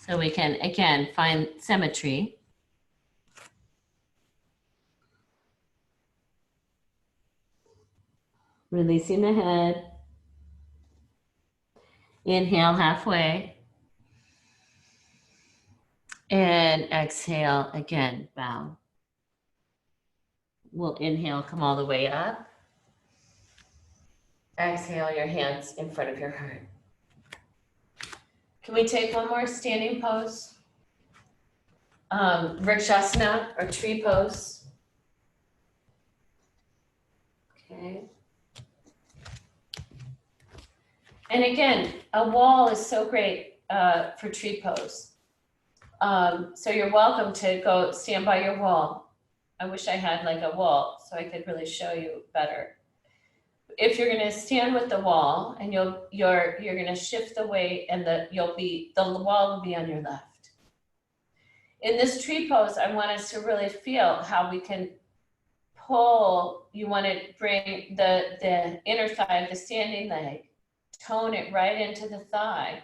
So we can, again, find symmetry. Releasing the head. Inhale halfway. And exhale, again, bow. We'll inhale, come all the way up. Exhale, your hands in front of your heart. Can we take one more standing pose? Vrikshasana or tree pose. Okay. And again, a wall is so great for tree pose. So you're welcome to go stand by your wall. I wish I had like a wall so I could really show you better. If you're going to stand with the wall and you're going to shift the weight and the wall will be on your left. In this tree pose, I want us to really feel how we can pull. You want to bring the inner thigh of the standing leg, tone it right into the thigh,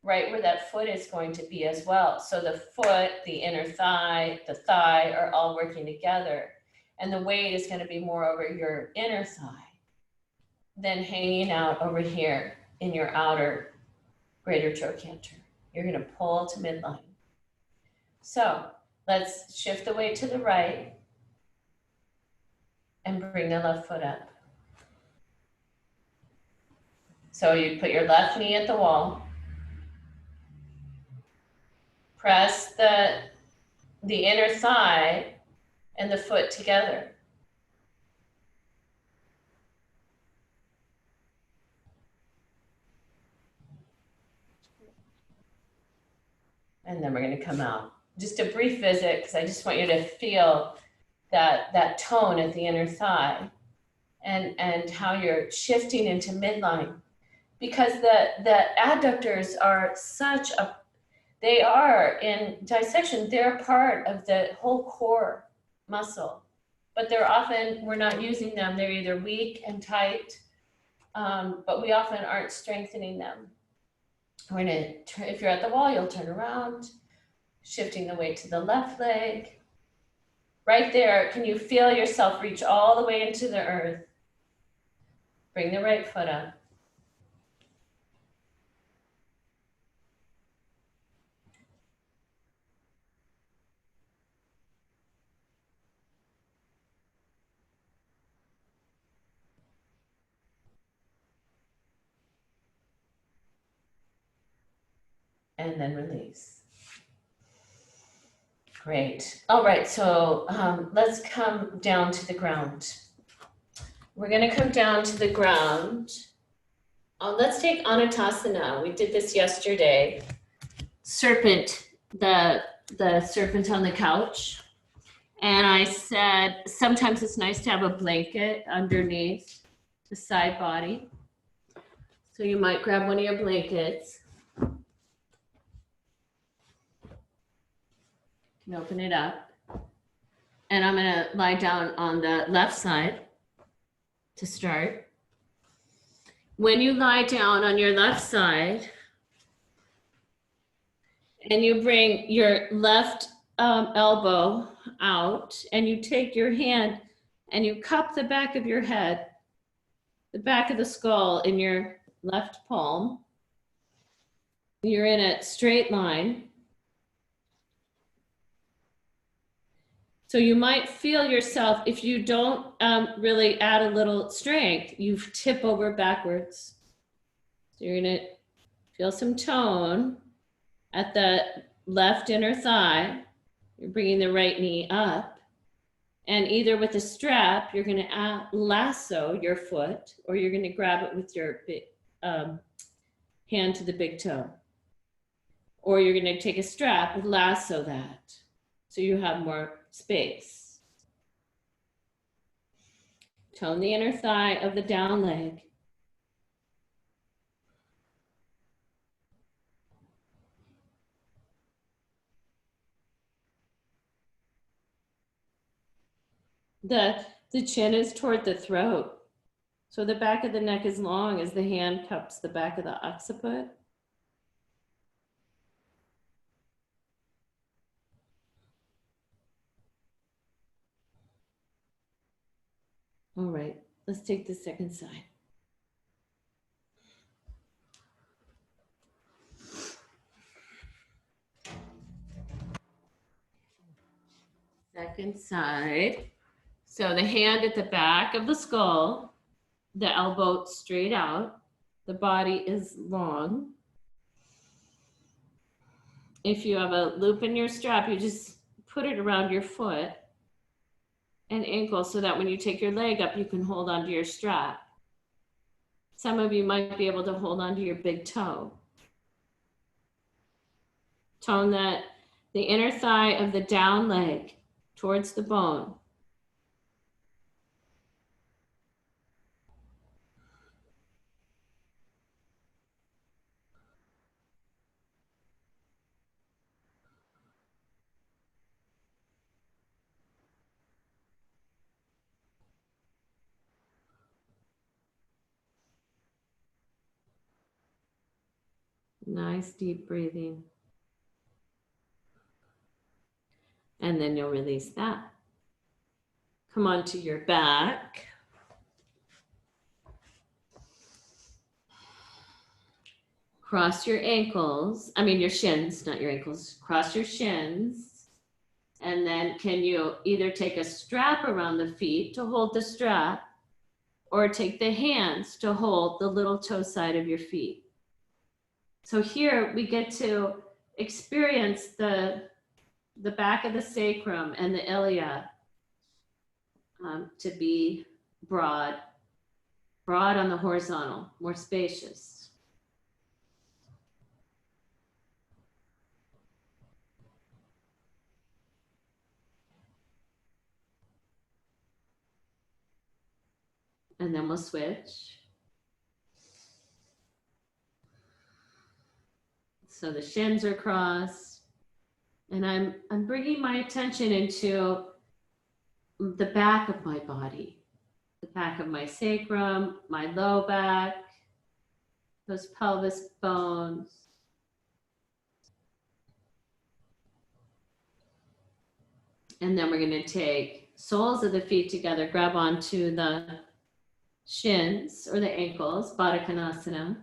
right where that foot is going to be as well. So the foot, the inner thigh, the thigh are all working together. And the weight is going to be more over your inner thigh than hanging out over here in your outer greater trochanter. You're going to pull to midline. So let's shift the weight to the right and bring the left foot up. So you put your left knee at the wall. Press the inner thigh and the foot together. And then we're going to come out. Just a brief visit, because I just want you to feel that tone at the inner thigh, and how you're shifting into midline. Because the adductors are they are in dissection, they're part of the whole core muscle, but we're not using them. They're either weak and tight, but we often aren't strengthening them. If you're at the wall, you'll turn around, shifting the weight to the left leg. Right there, can you feel yourself reach all the way into the earth? Bring the right foot up. And then release. Great. All right, so let's come down to the ground. We're going to come down to the ground. Let's take Anatasana. We did this yesterday. Serpent, the serpent on the couch. And I said, sometimes it's nice to have a blanket underneath the side body. So you might grab one of your blankets. You can open it up. And I'm going to lie down on the left side to start. When you lie down on your left side and you bring your left elbow out and you take your hand and you cup the back of your head, the back of the skull in your left palm, you're in a straight line. So you might feel yourself, if you don't really add a little strength, you tip over backwards. So you're gonna feel some tone at the left inner thigh. You're bringing the right knee up. And either with a strap, you're gonna lasso your foot, or you're gonna grab it with your hand to the big toe. Or you're gonna take a strap and lasso that, so you have more space. Tone the inner thigh of the down leg. The chin is toward the throat. So the back of the neck is long as the hand cups the back of the occiput. All right, let's take the second side. Second side. So the hand at the back of the skull, the elbow straight out, the body is long. If you have a loop in your strap, you just put it around your foot and ankle so that when you take your leg up, you can hold onto your strap. Some of you might be able to hold onto your big toe. Tone the inner thigh of the down leg towards the bone. Nice deep breathing. And then you'll release that. Come onto your back. Cross your ankles, your shins, not your ankles. Cross your shins. And then can you either take a strap around the feet to hold the strap, or take the hands to hold the little toe side of your feet. So here we get to experience the back of the sacrum and the ilia to be broad on the horizontal, more spacious. And then we'll switch. So the shins are crossed. And I'm bringing my attention into the back of my body, the back of my sacrum, my low back, those pelvis bones. And then we're going to take soles of the feet together, grab onto the shins or the ankles, Baddha Konasana.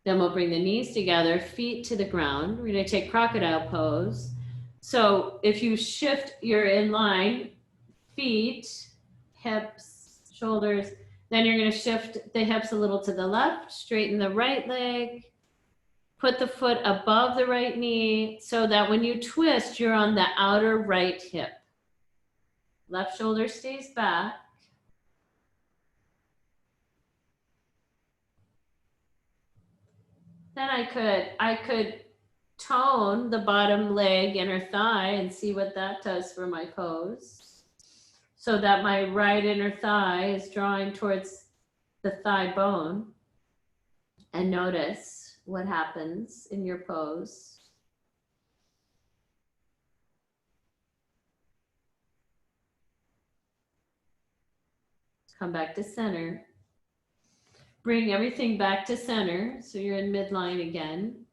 Then we'll bring the knees together, feet to the ground. We're going to take crocodile pose. So if you shift, you're in line, feet, hips, shoulders, then you're going to shift the hips a little to the left, straighten the right leg, put the foot above the right knee so that when you twist, you're on the outer right hip. Left shoulder stays back. Then I could tone the bottom leg, inner thigh, and see what that does for my pose. So that my right inner thigh is drawing towards the thigh bone. And notice what happens in your pose. Come back to center. Bring everything back to center. So you're in midline again.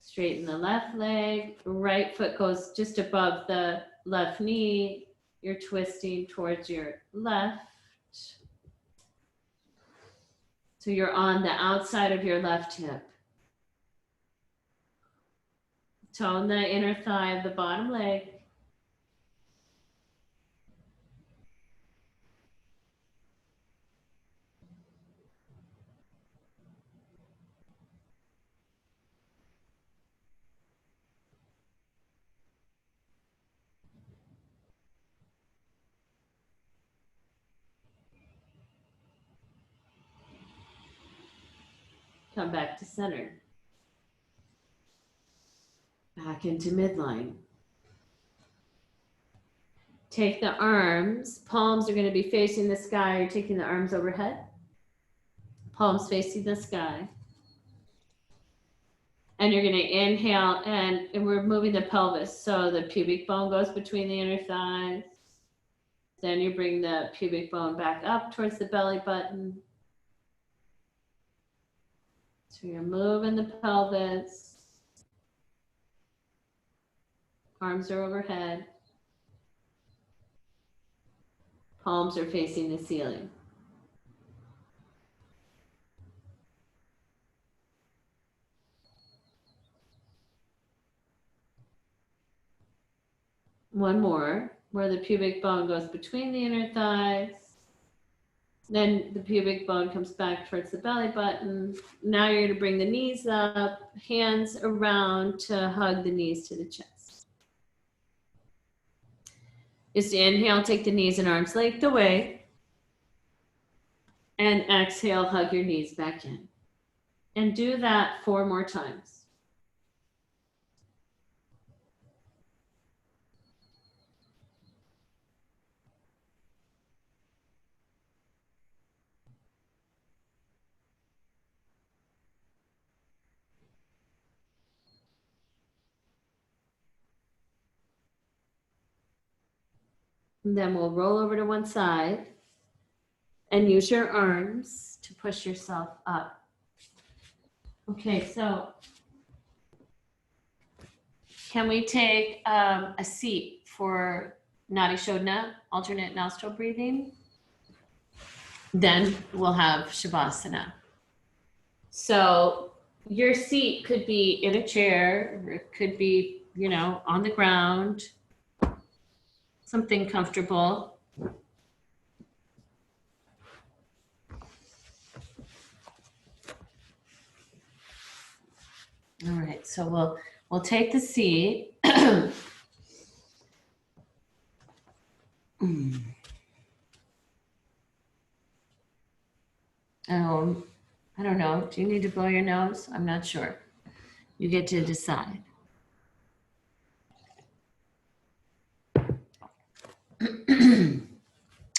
Straighten the left leg. Right foot goes just above the left knee. You're twisting towards your left. So you're on the outside of your left hip. Tone the inner thigh of the bottom leg. Come back to center. Back into midline. Take the arms, palms are going to be facing the sky. You're taking the arms overhead. Palms facing the sky. And you're going to inhale and we're moving the pelvis. So the pubic bone goes between the inner thighs. Then you bring the pubic bone back up towards the belly button. So you're moving the pelvis. Arms are overhead. Palms are facing the ceiling. One more, where the pubic bone goes between the inner thighs. Then the pubic bone comes back towards the belly button. Now you're going to bring the knees up, hands around to hug the knees to the chest. Just inhale, take the knees and arms length away. And exhale, hug your knees back in. And do that 4 more times. And then we'll roll over to one side and use your arms to push yourself up. Okay, so can we take a seat for Nadi Shodhana, alternate nostril breathing? Then we'll have Shavasana. So your seat could be in a chair, or it could be, you know, on the ground, something comfortable. All right, so we'll take the seat. I don't know. Do you need to blow your nose? I'm not sure. You get to decide.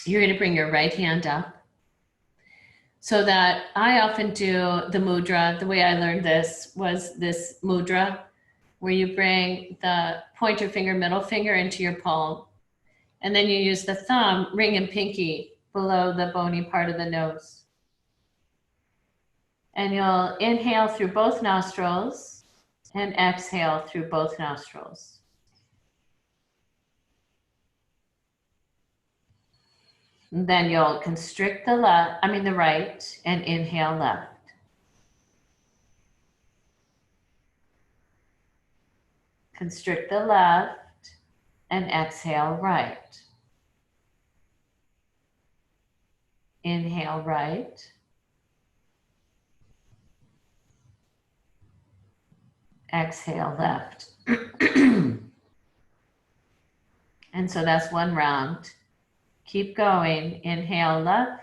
You're going to bring your right hand up. So that I often do the mudra. The way I learned this was this mudra, where you bring the pointer finger, middle finger into your palm, and then you use the thumb, ring, and pinky below the bony part of the nose. And you'll inhale through both nostrils and exhale through both nostrils. And then you'll constrict the right, and inhale left. Constrict the left and exhale right. Inhale right. Exhale left. And so that's one round. Keep going. Inhale left.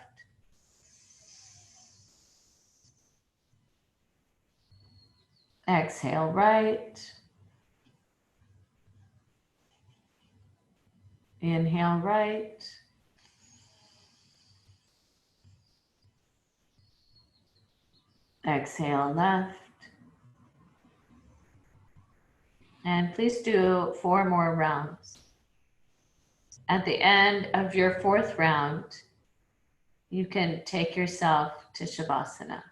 Exhale right. Inhale right. Exhale left. And please do 4 more rounds. At the end of your 4th round, you can take yourself to Shavasana.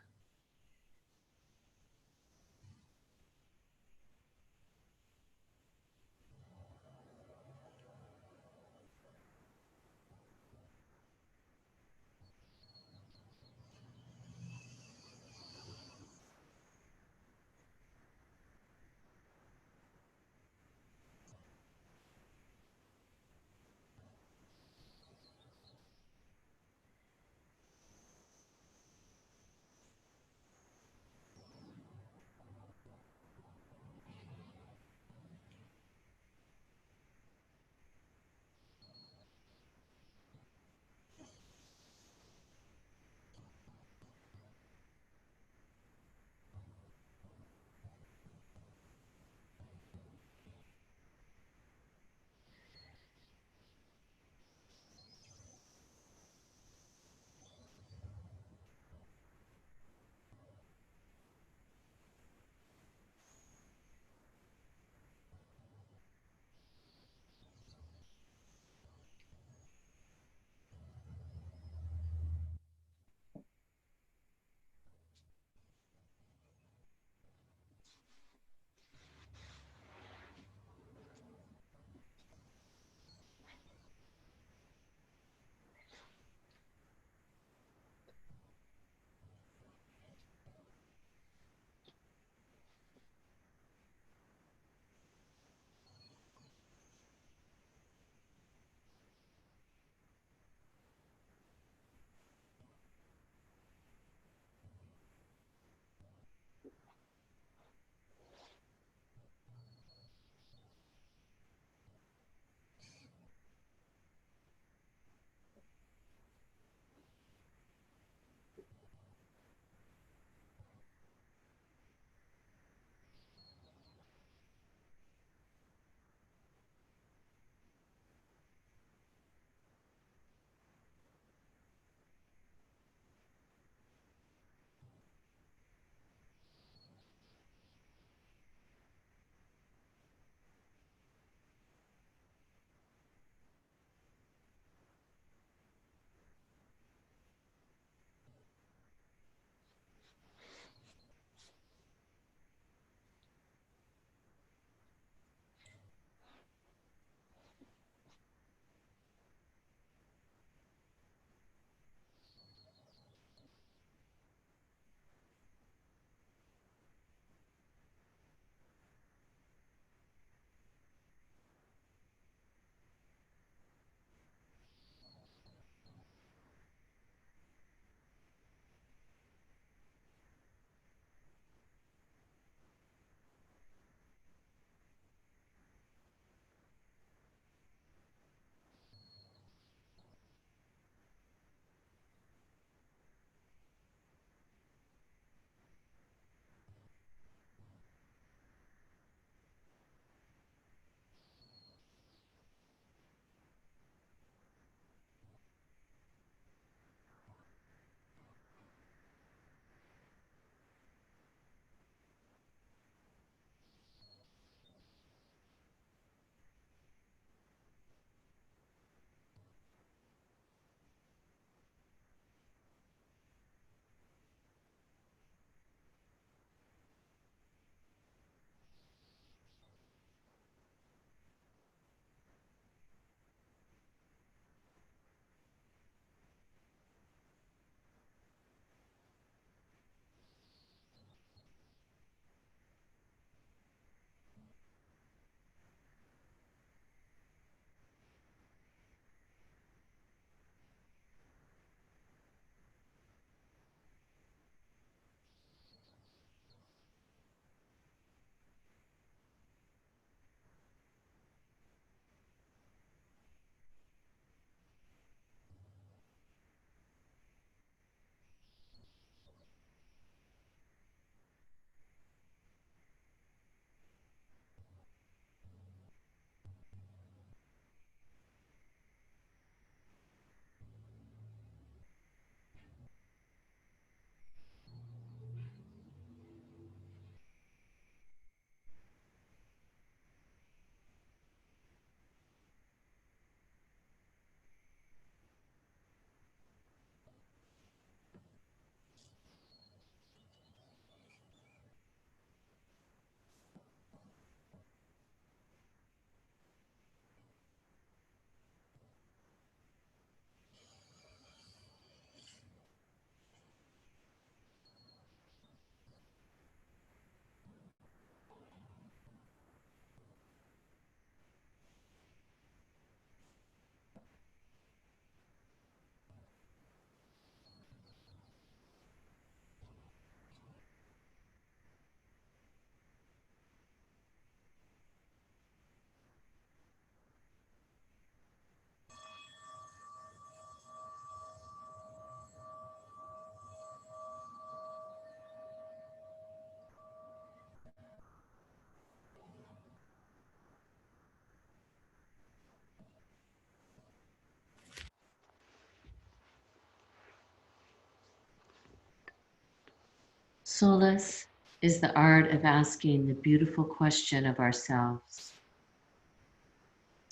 Solace is the art of asking the beautiful question of ourselves,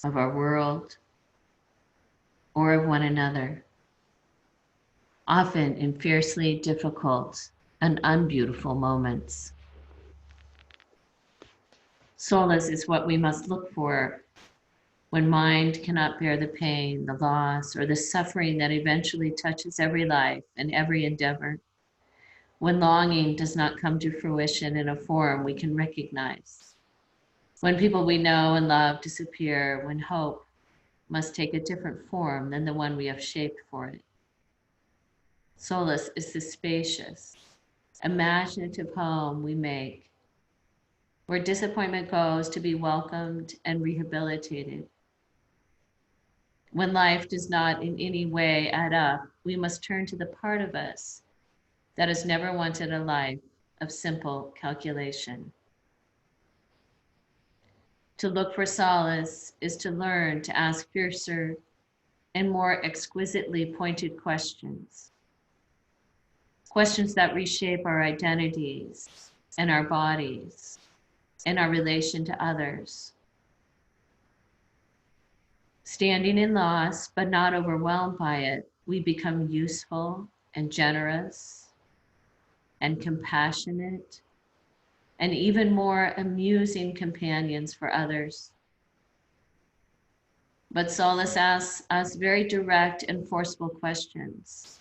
of our world, or of one another, often in fiercely difficult and unbeautiful moments. Solace is what we must look for when mind cannot bear the pain, the loss, or the suffering that eventually touches every life and every endeavor. When longing does not come to fruition in a form we can recognize. When people we know and love disappear, when hope must take a different form than the one we have shaped for it. Solace is the spacious, imaginative home we make, where disappointment goes to be welcomed and rehabilitated. When life does not in any way add up, we must turn to the part of us that has never wanted a life of simple calculation. To look for solace is to learn to ask fiercer and more exquisitely pointed questions. Questions that reshape our identities and our bodies and our relation to others. Standing in loss, but not overwhelmed by it, we become useful and generous and compassionate and even more amusing companions for others. But solace asks us very direct and forceful questions.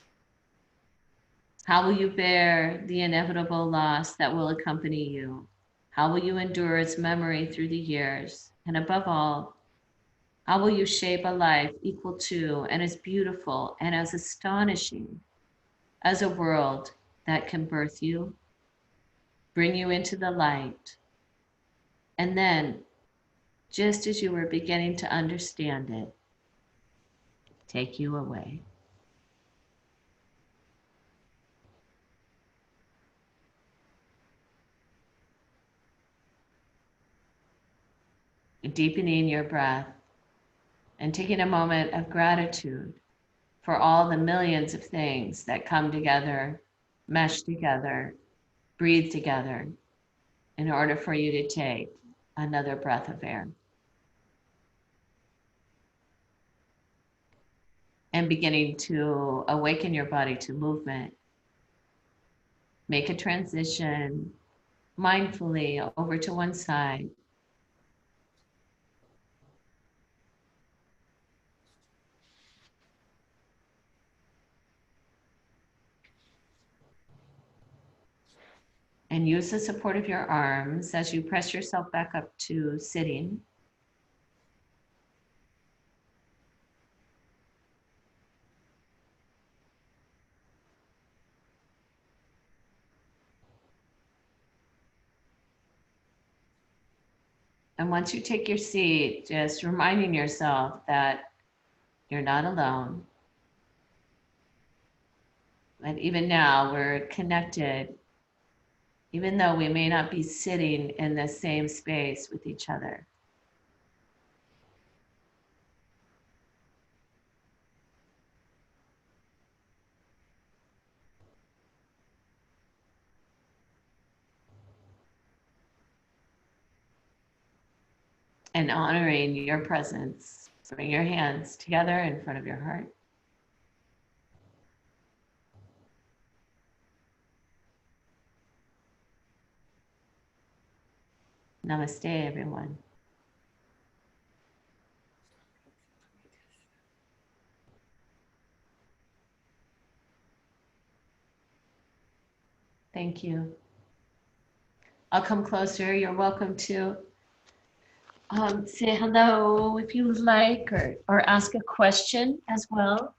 How will you bear the inevitable loss that will accompany you? How will you endure its memory through the years? And above all, how will you shape a life equal to and as beautiful and as astonishing as a world that can birth you, bring you into the light, and then, just as you were beginning to understand it, take you away? Deepening your breath and taking a moment of gratitude for all the millions of things that come together, mesh together, breathe together in order for you to take another breath of air. And beginning to awaken your body to movement. Make a transition mindfully over to one side. And use the support of your arms as you press yourself back up to sitting. And once you take your seat, just reminding yourself that you're not alone. And even now, we're connected, even though we may not be sitting in the same space with each other. And honoring your presence, bring your hands together in front of your heart. Namaste, everyone. Thank you. I'll come closer. You're welcome to say hello if you would like, or ask a question as well.